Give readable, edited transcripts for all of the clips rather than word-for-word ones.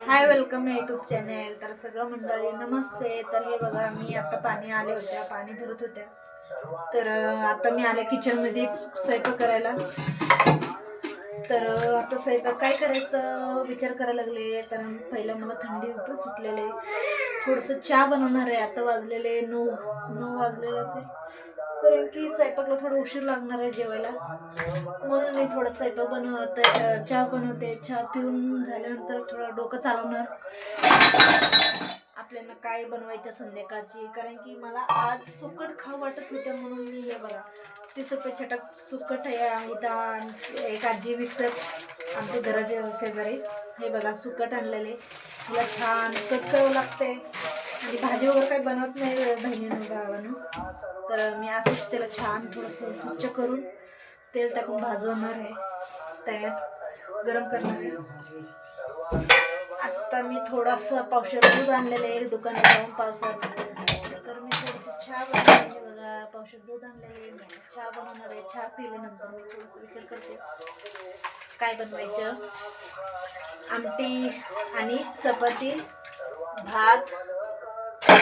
हाय, welcome YouTube channel. तर सगळं मंडळी नमस्ते. तर हे बघा, मी आता पाणी आले होत्या, पाणी भरत होत्या. तर आता मी आले किचनमध्ये स्वयंपाक करायला. तर आता स्वयंपाक काय करायचं विचार करायला लागले. तर पहिलं मला थंडी सुटलेले, थोडंसं चहा बनवणार आहे. आता वाजलेले 9 वाजलेले असेल, कारण की स्वयंपाकला थोडं उशीर लागणार आहे जेवायला. म्हणून मी थोडं स्वयंपाक बनवते, चहा बनवते. चहा पिऊन झाल्यानंतर थोडं डोकं चालवणार आपल्याला काय बनवायचं संध्याकाळची. कारण की मला आज सुकट खाऊ वाटत होतं, म्हणून मी हे बघा ते छटक सुकट आहे. इथं एक आजी विकतात आमच्या घराच्या शेजारी. हे बघा सुकट आणलेले, मला छान कट करावं लागते. आणि भाजी वगैरे काही बनवत नाही बहिणीनं भावानं. तर मी असंच त्याला छान थोडंसं स्वच्छ करून तेल टाकून भाजवणार आहे, तव्यात गरम करणार आहे. आता मी थोडंसं पावशेर दूध आणलेलं आहे दुकानात जाऊन पावसात. तर मी थोडंसं चहा बनवले बघा, पावशेर दूध आणलेले, चहा बनवणार आहे. चहा पिल्यानंतर मी थोडंसं विचार करते काय बनवायचं. आमटी आणि चपाती, भात.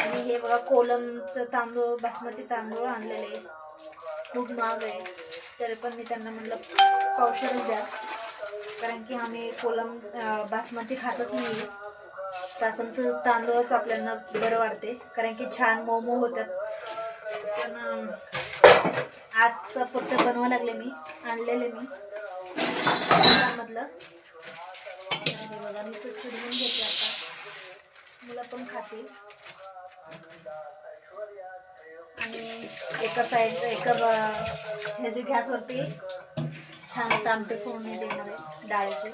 मी हे बघा कोलमचं तांदूळ, बासमती तांदूळ आणलेले, खूप महाग आहे. तरी पण मी त्यांना म्हटलं पावशेरच द्या, कारण की आम्ही कोलम बासमती खातच नाही. बासमती तांदूळच आपल्याला बरं वाटते, कारण की छान मऊ होतात. पण आजचं फक्त बनवायला लागले मी, आणलेले मी मधलं. बघा मी स्वच्छ धुवून घेते. आता मुलं पण खातील. आणि एका साईडचं हे जे गॅसवरती छान आमटे फोडणी देणार आहे डाळीचे.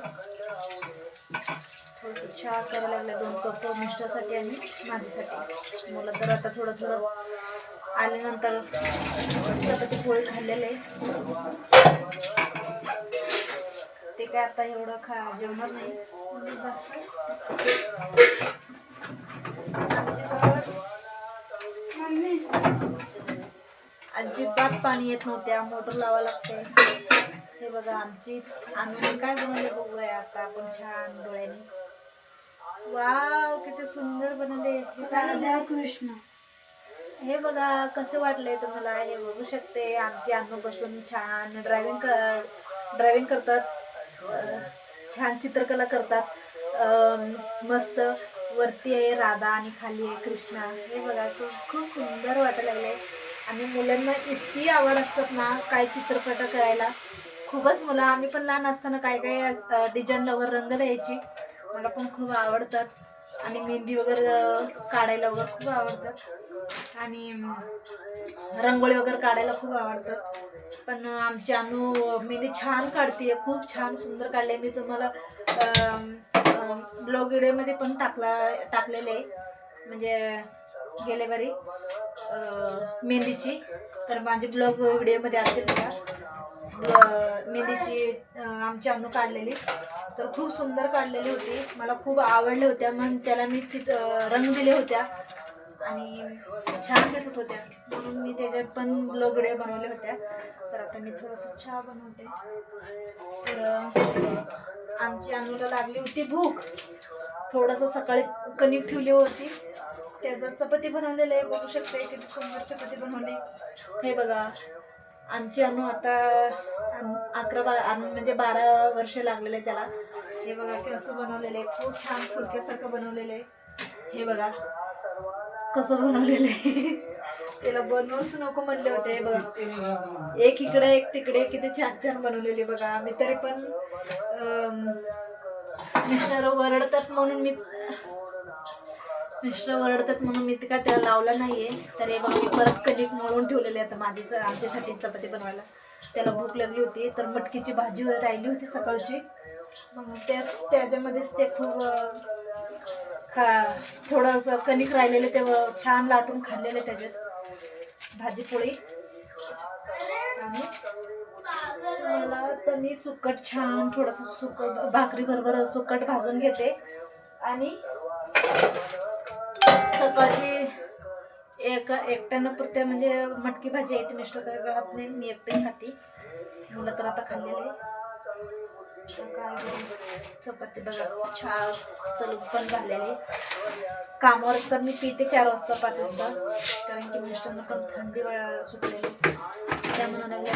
थोडंसं चहा करायला लागले, 2 कप मिस्टरसाठी आणि माझ्यासाठी. मुलं तर आता थोडं थोडं आल्यानंतर चपाती पोळी खाल्लेलं आहे. ते काय आता एवढं जेवणार नाही जास्त. अजिबात पाणी येत नव्हत्या, मोटर लावा लागते. हे बघा आमची आम्ही काय बनवले बघूया आता आपण छान डोळ्याने. वाव, किती सुंदर बनवले राधा कृष्ण. हे बघा कसं वाटलंय तुम्हाला, हे बघू शकते. आमची अन्न बसून छान ड्रायव्हिंग करतात, छान चित्रकला करतात. मस्त वरती आहे राधा आणि खाली आहे कृष्णा. हे बघा खूप सुंदर वाटायला लागले. आणि मुलांना इतकी आवड असतात ना काय चित्रपट करायला, खूपच. मुलं आम्ही पण लहान असताना काय काय डिझाईन वगैरे रंग द्यायची, मला पण खूप आवडतात. आणि मेहंदी वगैरे काढायला वगैरे खूप आवडतात. आणि रांगोळी वगैरे काढायला खूप आवडतात. पण आमची अनु मेहंदी छान काढते, खूप छान सुंदर काढले. मी तुम्हाला ब्लॉग व्हिडिओमध्ये पण टाकलेले आहे, म्हणजे गेले बारी मेहंदीची. तर माझे ब्लॉग व्हिडिओमध्ये असेल बघा, मेहंदीची आमची अनु काढलेली. तर खूप सुंदर काढलेली होती, मला खूप आवडल्या होत्या. मग त्याला मी रंग दिले होत्या आणि छान दिसत होत्या, म्हणून मी त्याच्यात पण ब्लॉग व्हिडिओ बनवल्या होत्या. तर आता मी थोडंसं चहा बनवते. तर आमची अनुला लागली होती भूक, थोडंसं सकाळी कणिक ठेवली होती, त्याचं चपाती बनवलेलं आहे. बघू शकते किती सुंदर चपाती बनवली. हे बघा आमची अनु आता 12 वर्ष लागलेले त्याला. हे बघा कसं बनवलेलं आहे, खूप छान फुलक्यासारखं बनवलेलं आहे. हे बघा कसं बनवलेलं आहे. त्याला बनवूच नको म्हणले होते. बघा एक इकडे एक तिकडे, किती छान छान बनवलेली बघा. मी तरी पण मिस्टर ओरडतात म्हणून मी का त्याला लावला नाहीये. तर हे बघा मी परत कणिक मळून ठेवलेले आता आमच्यासाठी चपाती बनवायला. त्याला भूक लागली होती, तर मटकीची भाजी राहिली होती सकाळची, मग त्याच्यामध्येच ते खूप थोडंसं कणिक राहिलेलं ते छान लाटून खाल्लेलं त्याच्यात भाजी पोळी. आणि मला तर मी सुकट छान थोडंसं भाकरी बरोबर सुकट भाजून घेते. आणि सकाळची एकट्यानं पुरत्या म्हणजे मटकी भाजी आहे, मिस्टर काय खात नाही, मी एकटे खाते. मुलं तर आता खाल्लेले. काय चपाती बघा छान चलूक पण झालेली. कामावर तर मी पिते 4 वाजता 5 वाजता, कारण की मिस्टरांना पण थंडी सुटलेली त्या म्हणायला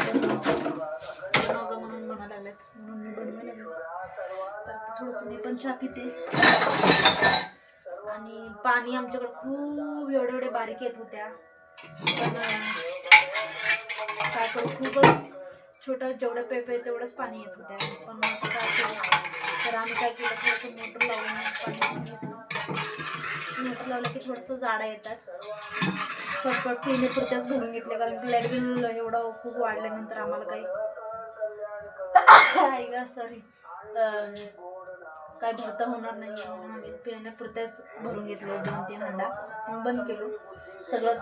म्हणून म्हणायला लागल्यात म्हणून मी बनवायला लागले. तर थोडंसं मी पण चहा पिते. आणि पाणी आमच्याकडे खूप एवढे बारीक येत होत्या, पण काय करू खूपच छोटं जेवढं पेप आहे तेवढंच पाणी येत होत्या. पण आता काय केलं तर आम्ही काय केलं थोडंसं मोटर लावून पाणी घेतलं. मोटर लावलं की थोडंसं जाडं येतात. पटपट पिण्यापुरत्याच भरून घेतले, कारण की लाईट बिल एवढं खूप वाढल्यानंतर आम्हाला काही सॉरी काय भरता होणार नाही म्हणून आम्ही पिण्यापुरत्याच भरून घेतलं 2-3 हंडा. मग बंद केलो सगळंच.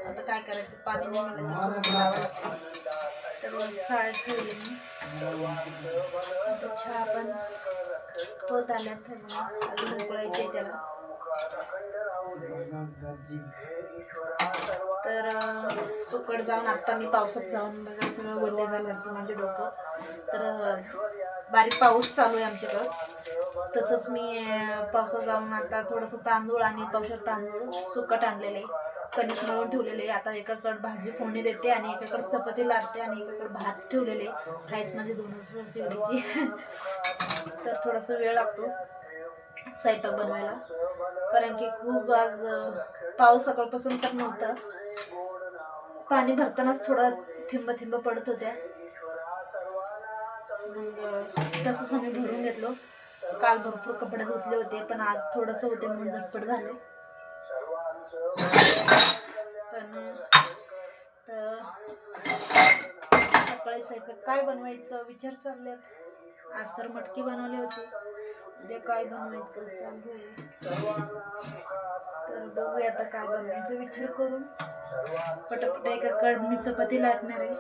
आता काय करायचं, पाणी नाही मिळालं तर थोडंसं लावावं लागतं. तर चाळ ठेवली मी. चहा पण होत आल्यात, अजून उकळायचे त्याला. तर सुकट जाऊन आत्ता मी पावसात जाऊन बघा सगळं वल्ले झालं असं माझे डोकं. तर बारीक पाऊस चालू आहे आमच्याकडं. तसंच मी पावसात जाऊन आता थोडंसं तांदूळ आणि पावसात तांदूळ सुकट आणलेले, कणिक मळून ठेवलेले. आता एकाकडे भाजी फोडणी देते आणि एकाकडे चपाती लाटते आणि एकाकडे भात ठेवलेले राईसमध्ये 2च शेवडीची. तर थोडासा वेळ लागतो स्वयंपाक बनवायला, कारण की खूप आज पाऊस सकाळपासून तर नव्हता. पाणी भरतानाच थोडा थिंब पडत होत्या. मग तसंच आम्ही भरून घेतलो. काल भरपूर कपडे धुतले होते, पण आज थोडंसं होते म्हणून झटपट झाले. पण सकाळी स्वयंपाक काय बनवायचं विचार चालले. आज तर मटकी बनवली होती, उद्या काय बनवायचं चालू आहे. तर बघूया आता काय बनवायचं विचार करून. पटापट एकाकडे मी चपाती लाटणार आहे.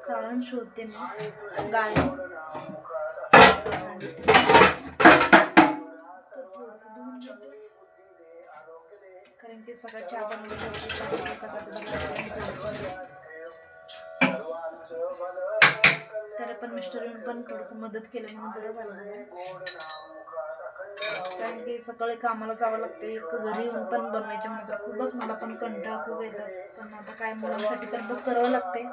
चाळण शोधते मी गाय. कारण की सगळं चहा बनवलं तर पण मिस्टर येऊन पण थोडंसं मदत केलं म्हणून बरं झालं. कारण की सकाळी कामाला जावं लागते, घरी येऊन पण बनवायचे म्हणजे खूपच मला पण कंटाळा खूप येतात. पण आता काय मुलांसाठी तर बघ करावं लागते.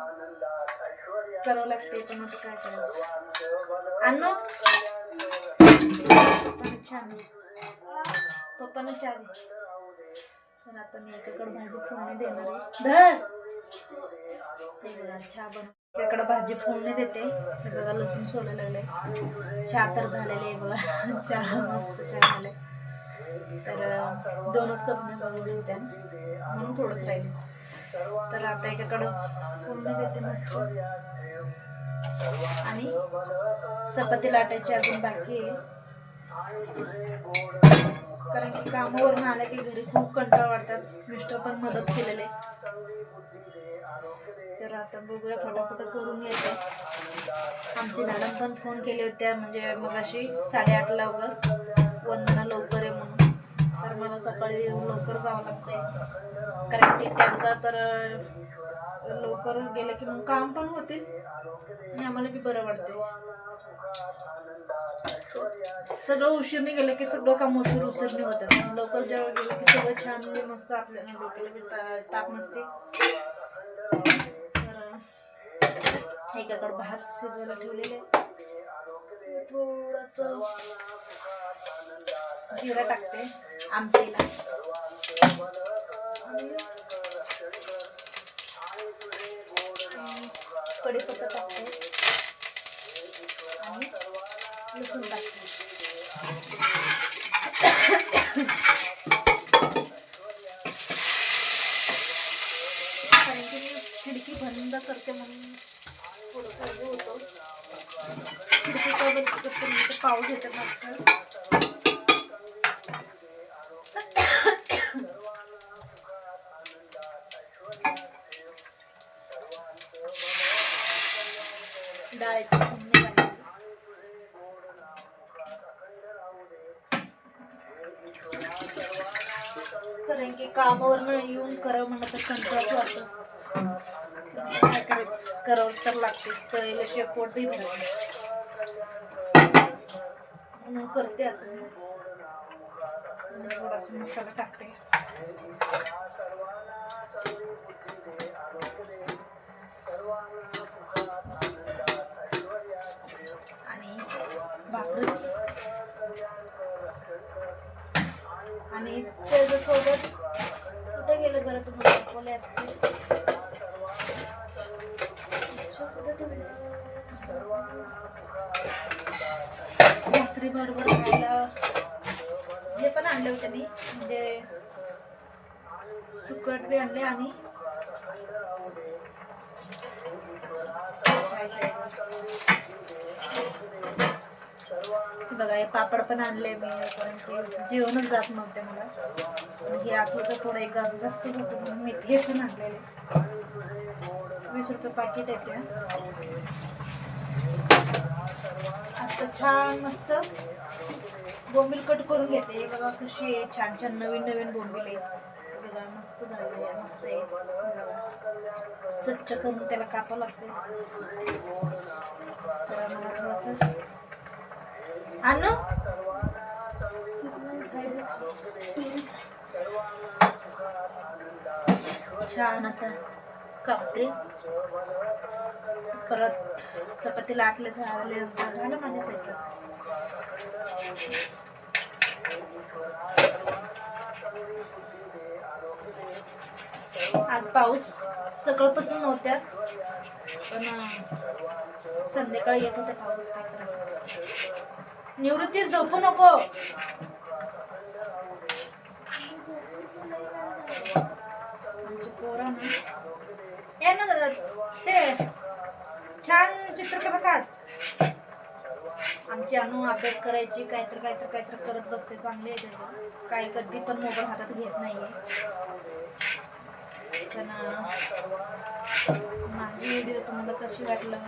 पण आता काय करायचं. अन्न पप्पानं चहा दे. तर आता मी एकाकडे भाजी फोडणी देणार आहे. चहा बनव एकाकडे भाजी फोडणी देते. हे बघा लसूण सोलायला लागले. चहा तर झालेले आहे बघा. चहा मस्त चहा झाले. तर 2च कप मी बनवले होत्या म्हणून थोडंच राहिले. तर आता एकाकडं फोडणी देते मस्त. आणि चपाती लाटायची अजून बाकी आहे, कारण की कामावरून आल्या की घरी खूप कंटाळा वाटतात. मिस्टर पण मदत केलेले. तर आता बघूया फटाफट करून घ्यायचं. आमची मॅडम पण फोन केले होत्या म्हणजे मगाशी 8:30ला वगैरे, वंदना लवकर आहे म्हणून. तर मला सकाळी लवकर जावं लागतंय, कारण की त्यांचा तर लवकर गेलं की मग काम पण होते आणि आम्हाला बी बरं वाटते. सगळं उशीरने गेलं की सगळं काम उशीरने होतं. लवकर जेव्हा गेलं की सगळं छान मस्त आपल्याला डोक्याला बी ताप नसते. तर एकाकडे भात शिजवायला ठेवलेले, थोडंसं जिरा टाकते आमटीला, कढीपत्ता टाकते आणि लसूण टाकते. कारण की मी खिडकी बंद करते म्हणून थोडंसं हे होतं. खिडकी का बंद करते म्हणजे पाऊस येते मागचं. डाळीचं फोडणी घालायची. कारण की कामावरनं येऊन करावं म्हणलं तर कंटाळाच वाटतं. काय करायचं, करावं तर लागते. करायला पोट बी भरत. म्हणून करते आता थोडासा मसाला टाकते. आणि भाकरीच आणि त्याच्यासोबत कुठे गेलं बरं तुम्हाला दाखवले असते. भाकरी बरोबर खायला हे पण आणले होते मी, म्हणजे सुकट बी आणले आणि बघा हे पापड पण आणले मी, कारण की जेवणच जात नव्हते मला. हे असलं तर थोडं एक घास जास्त जातो म्हणून मी हे पण आणलेले. 20 रुपये पाकिट येते. आता छान मस्त बोंबील कट करून घेते. बघा कशी आहे, छान छान नवीन नवीन बोंबील आहे. बघा मस्त झाले आहे, मस्त आहे. स्वच्छ करून त्याला कापावं लागते. तर मला थोडंसं आणू छान आता कापते. परत चपाती लाटले झालं माझ्या साईडला. आज पाऊस सकाळपासून नव्हत्या, पण संध्याकाळी येत होता पाऊस. काय करायचं. निवृत्ती झोपू नको. आमची पोरं ना ते छान चित्रकला काढ. आमची अनु अभ्यास करायची, काहीतरी करत बसते. चांगले आहे त्याचं, काय कधी पण मोबाईल हातात घेत नाहीये. पण माझी व्हिडिओ तुम्हाला कशी वाटलं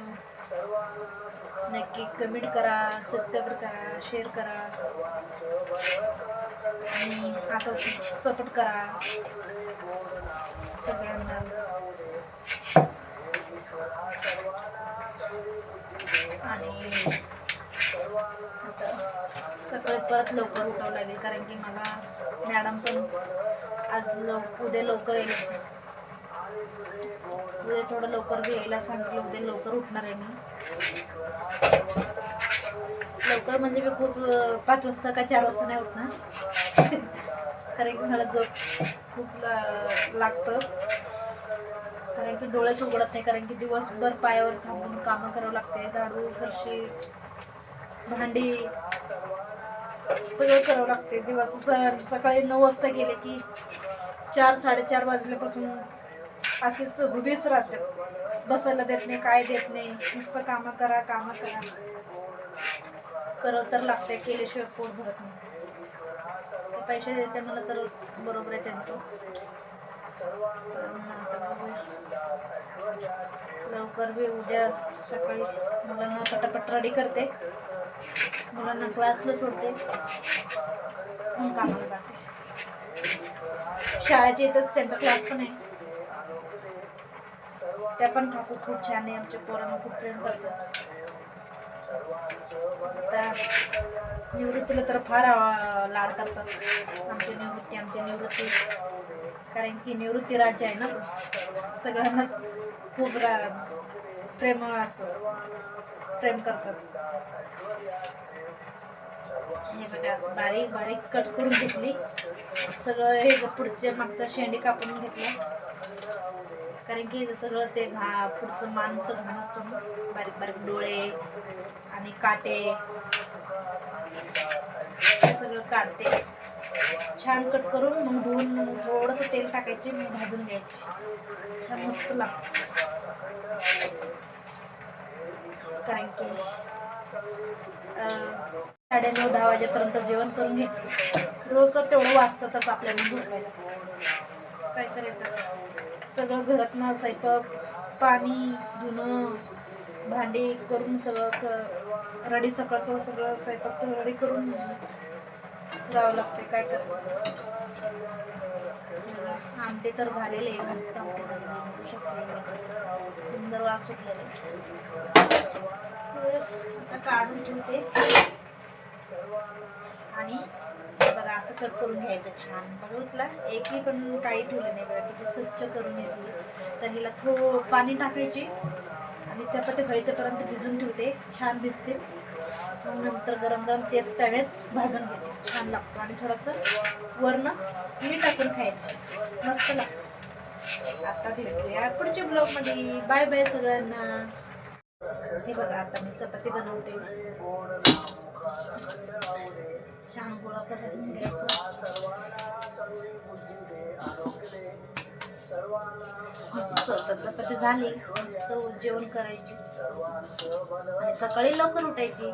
नक्की कमेंट करा, सबस्क्राईब करा, शेअर करा आणि असं सपोर्ट करा सगळ्यांना. आणि सकाळी परत लवकर उठावं लागेल, कारण की मला मॅडम पण आज उद्या लवकर येईल. उद्या थोडं लवकर बी यायला सांगितलं. उद्या लवकर उठणार आहे मी. लवकर म्हणजे मी खूप 5 वाजता का 4 वाजता नाही उठणार, कारण की मला झोप खूप लागतं. कारण की डोळेच उघडत नाही, कारण की दिवसभर पायावर थांबून कामं करावं लागते. झाडू, फरशी, भांडी सगळं करावं लागते. दिवस सकाळी 9 वाजता गेले की 4-4:30 वाजल्यापासून असेच उभेच राहतात. बसायला देत नाही, काय देत नाही. नुसतं कामं करा. करावं तर लागते, केल्याशिवाय पोट भरत नाही. ते पैसे देते मला तर बरोबर आहे त्यांचं. लवकर बी उद्या सकाळी मुलांना पटापट रेडी करते, मुलांना क्लासला सोडते, मग कामाला जाते. शाळेच्या इथंच त्यांचा क्लास पण आहे. त्या पण काकू खूप छान आहे. आमच्या पोरांना खूप प्रेम करतात. आता निवृत्तीला तर फार लाड करतात आमची निवृत्ती, कारण की निवृत्ती राज्य आहे ना तो. सगळ्यांनाच खूप प्रेमळ असतं, प्रेम करतात. हे बघा असं बारीक बारीक कट करून घेतली. सगळं हे पुढच्या मागचा शेंडी कापून घेतला, कारण की सगळं ते पुढचं मानचं घाण असतो ना. बारीक बारीक डोळे आणि काटे हे सगळं काढते. छान कट करून मग धुवून थोडंसं तेल टाकायचे, मग भाजून घ्यायची. छान मस्त लागतं, कारण की 9:30-10 वाजेपर्यंत जेवण करून घेते. रोज तर तेवढं वाजतातच आपल्याला झोपायला. काय करायचं. सगळं घरातनं स्वयंपाक, पाणी, धुणं, भांडी करून सगळं रेडी, सकाळचं सगळं स्वयंपाक रेडी करून राहावं लागते. काय करायचं. आमटे तर झालेले आहे, मस्त आमटे झाले, सुंदर वास सुटलेला. आता काढून ठेवते. आणि हे बघा असं कट करून घ्यायचं छान. बघितला एकही पण काही ठेवलं नाही बघा, किती स्वच्छ करून घेतली. तर हिला पाणी टाकायची आणि चपाती व्हायच्यापर्यंत भिजून ठेवते, छान भिजते. मग नंतर गरम गरम तेच तव्यात भाजून घेते, छान लागतो. आणि थोडंसं वरनं मीठ टाकून खायचं, मस्त लागतं. आता भेटूया पुढच्या ब्लॉगमध्ये. बाय बाय सगळ्यांना. हे बघा आता मी चपाती बनवते, छान गोळा करून घ्यायचं. मस्त चपाती झाली, मस्त जेवण करायची आणि सकाळी लवकर उठायची.